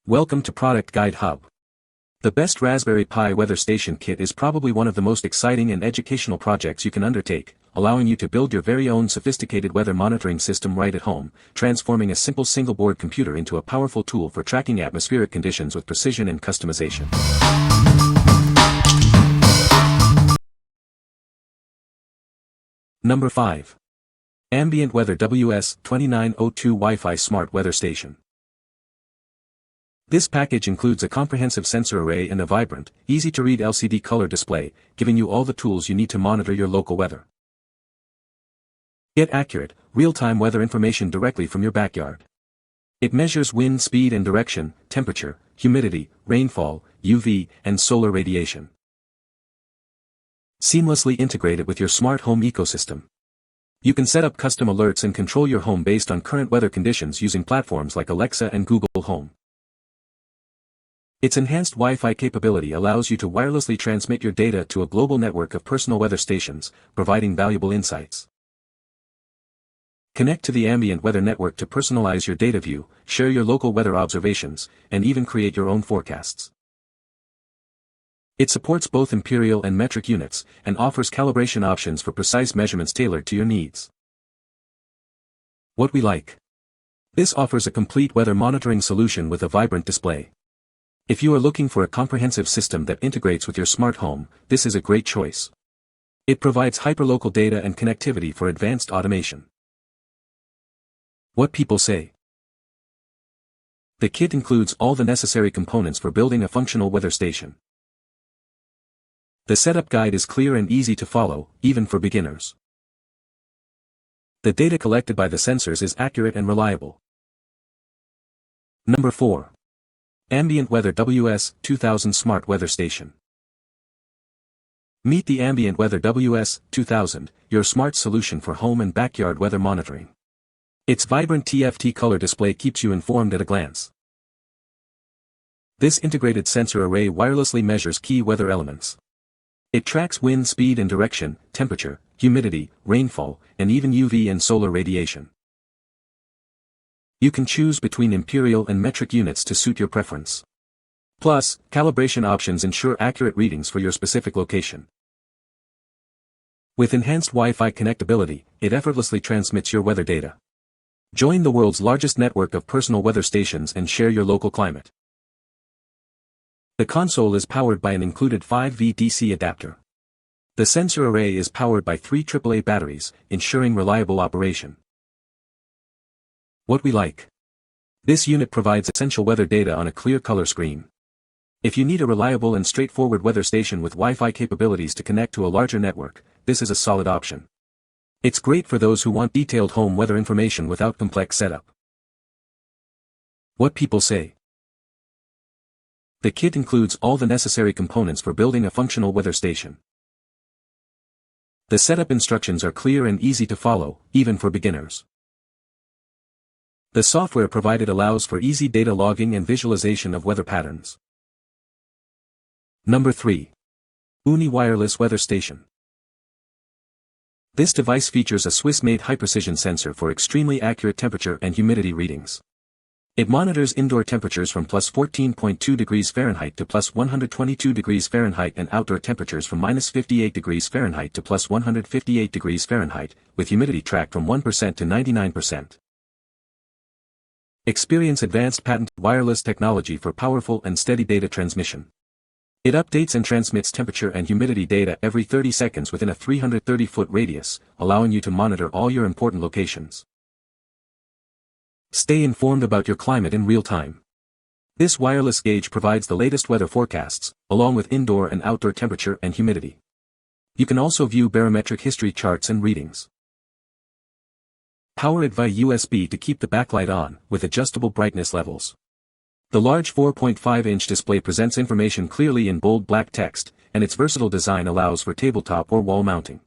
Welcome to Product Guide Hub. The best Raspberry Pi weather station kit is probably one of the most exciting and educational projects you can undertake, allowing you to build your very own sophisticated weather monitoring system right at home, transforming a simple single-board computer into a powerful tool for tracking atmospheric conditions with precision and customization. Number 5. Ambient Weather WS2902 Wi-Fi Smart Weather Station. This package includes a comprehensive sensor array and a vibrant, easy-to-read LCD color display, giving you all the tools you need to monitor your local weather. Get accurate, real-time weather information directly from your backyard. It measures wind speed and direction, temperature, humidity, rainfall, UV, and solar radiation. Seamlessly integrated with your smart home ecosystem. You can set up custom alerts and control your home based on current weather conditions using platforms like Alexa and Google Home. Its enhanced Wi-Fi capability allows you to wirelessly transmit your data to a global network of personal weather stations, providing valuable insights. Connect to the Ambient Weather Network to personalize your data view, share your local weather observations, and even create your own forecasts. It supports both imperial and metric units, and offers calibration options for precise measurements tailored to your needs. What we like. This offers a complete weather monitoring solution with a vibrant display. If you are looking for a comprehensive system that integrates with your smart home, this is a great choice. It provides hyperlocal data and connectivity for advanced automation. What people say. The kit includes all the necessary components for building a functional weather station. The setup guide is clear and easy to follow, even for beginners. The data collected by the sensors is accurate and reliable. Number 4. Ambient Weather WS2000 Smart Weather Station. Meet the Ambient Weather WS2000, your smart solution for home and backyard weather monitoring. Its vibrant TFT color display keeps you informed at a glance. This integrated sensor array wirelessly measures key weather elements. It tracks wind speed and direction, temperature, humidity, rainfall, and even UV and solar radiation. You can choose between imperial and metric units to suit your preference. Plus, calibration options ensure accurate readings for your specific location. With enhanced Wi-Fi connectability, it effortlessly transmits your weather data. Join the world's largest network of personal weather stations and share your local climate. The console is powered by an included 5V DC adapter. The sensor array is powered by 3 AAA batteries, ensuring reliable operation. What we like. This unit provides essential weather data on a clear color screen. If you need a reliable and straightforward weather station with Wi-Fi capabilities to connect to a larger network, this is a solid option. It's great for those who want detailed home weather information without complex setup. What people say. The kit includes all the necessary components for building a functional weather station. The setup instructions are clear and easy to follow, even for beginners. The software provided allows for easy data logging and visualization of weather patterns. Number 3. Unni Wireless Weather Station. This device features a Swiss-made high-precision sensor for extremely accurate temperature and humidity readings. It monitors indoor temperatures from plus 14.2 degrees Fahrenheit to plus 122 degrees Fahrenheit and outdoor temperatures from minus 58 degrees Fahrenheit to plus 158 degrees Fahrenheit, with humidity tracked from 1% to 99%. Experience advanced patented wireless technology for powerful and steady data transmission. It updates and transmits temperature and humidity data every 30 seconds within a 330-foot radius, allowing you to monitor all your important locations. Stay informed about your climate in real time. This wireless gauge provides the latest weather forecasts, along with indoor and outdoor temperature and humidity. You can also view barometric history charts and readings. Power it via USB to keep the backlight on, with adjustable brightness levels. The large 4.5-inch display presents information clearly in bold black text, and its versatile design allows for tabletop or wall mounting.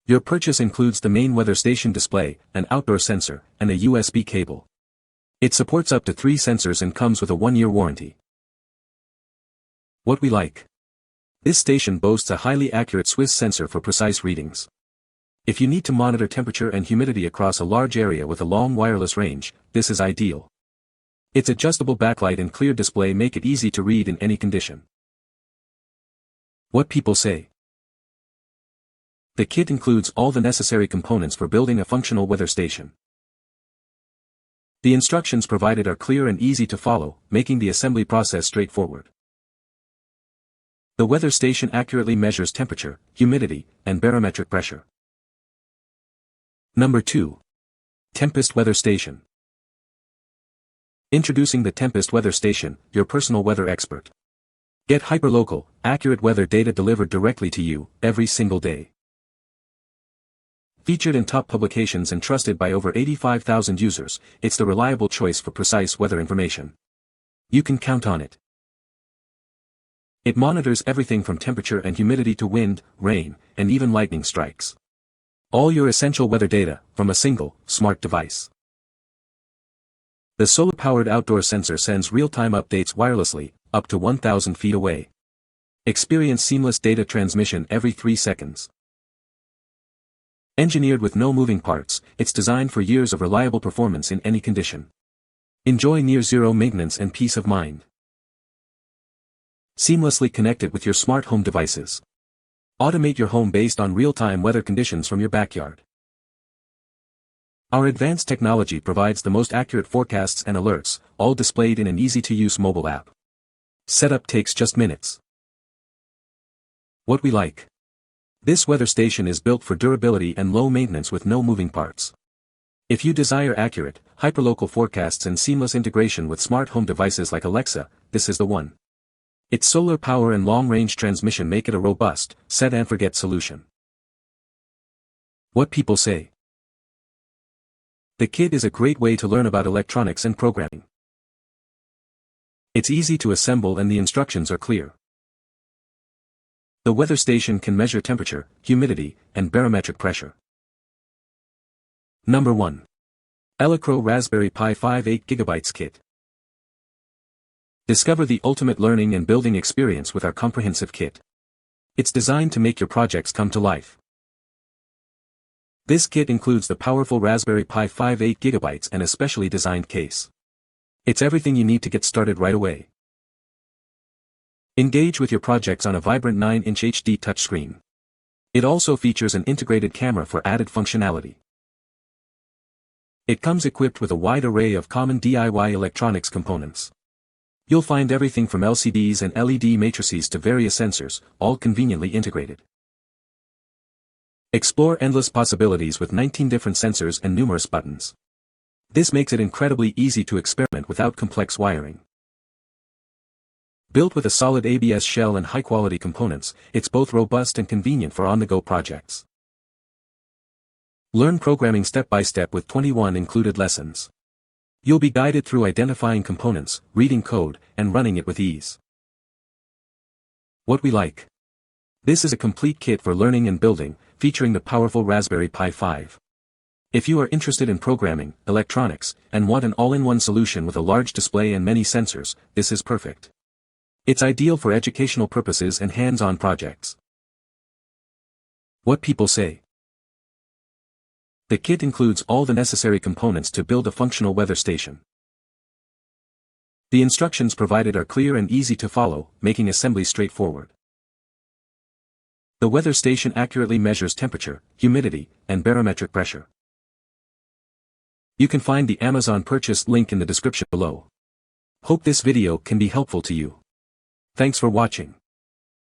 Your purchase includes the main weather station display, an outdoor sensor, and a USB cable. It supports up to 3 sensors and comes with a 1-year warranty. What we like. This station boasts a highly accurate Swiss sensor for precise readings. If you need to monitor temperature and humidity across a large area with a long wireless range, this is ideal. Its adjustable backlight and clear display make it easy to read in any condition. What people say. The kit includes all the necessary components for building a functional weather station. The instructions provided are clear and easy to follow, making the assembly process straightforward. The weather station accurately measures temperature, humidity, and barometric pressure. Number 2. Tempest Weather Station. Introducing the Tempest Weather Station, your personal weather expert. Get hyperlocal, accurate weather data delivered directly to you, every single day. Featured in top publications and trusted by over 85,000 users, it's the reliable choice for precise weather information. You can count on it. It monitors everything from temperature and humidity to wind, rain, and even lightning strikes. All your essential weather data, from a single, smart device. The solar-powered outdoor sensor sends real-time updates wirelessly, up to 1,000 feet away. Experience seamless data transmission every 3 seconds. Engineered with no moving parts, it's designed for years of reliable performance in any condition. Enjoy near-zero maintenance and peace of mind. Seamlessly connected with your smart home devices. Automate your home based on real-time weather conditions from your backyard. Our advanced technology provides the most accurate forecasts and alerts, all displayed in an easy-to-use mobile app. Setup takes just minutes. What we like. This weather station is built for durability and low maintenance with no moving parts. If you desire accurate, hyperlocal forecasts and seamless integration with smart home devices like Alexa, this is the one. Its solar power and long-range transmission make it a robust, set-and-forget solution. What people say. The kit is a great way to learn about electronics and programming. It's easy to assemble and the instructions are clear. The weather station can measure temperature, humidity, and barometric pressure. Number 1. ELECROW Raspberry Pi 5 8GB Kit. Discover the ultimate learning and building experience with our comprehensive kit. It's designed to make your projects come to life. This kit includes the powerful Raspberry Pi 5 8GB and a specially designed case. It's everything you need to get started right away. Engage with your projects on a vibrant 9-inch HD touchscreen. It also features an integrated camera for added functionality. It comes equipped with a wide array of common DIY electronics components. You'll find everything from LCDs and LED matrices to various sensors, all conveniently integrated. Explore endless possibilities with 19 different sensors and numerous buttons. This makes it incredibly easy to experiment without complex wiring. Built with a solid ABS shell and high-quality components, it's both robust and convenient for on-the-go projects. Learn programming step-by-step with 21 included lessons. You'll be guided through identifying components, reading code, and running it with ease. What we like. This is a complete kit for learning and building, featuring the powerful Raspberry Pi 5. If you are interested in programming, electronics, and want an all-in-one solution with a large display and many sensors, this is perfect. It's ideal for educational purposes and hands-on projects. What people say. The kit includes all the necessary components to build a functional weather station. The instructions provided are clear and easy to follow, making assembly straightforward. The weather station accurately measures temperature, humidity, and barometric pressure. You can find the Amazon purchase link in the description below. Hope this video can be helpful to you. Thanks for watching.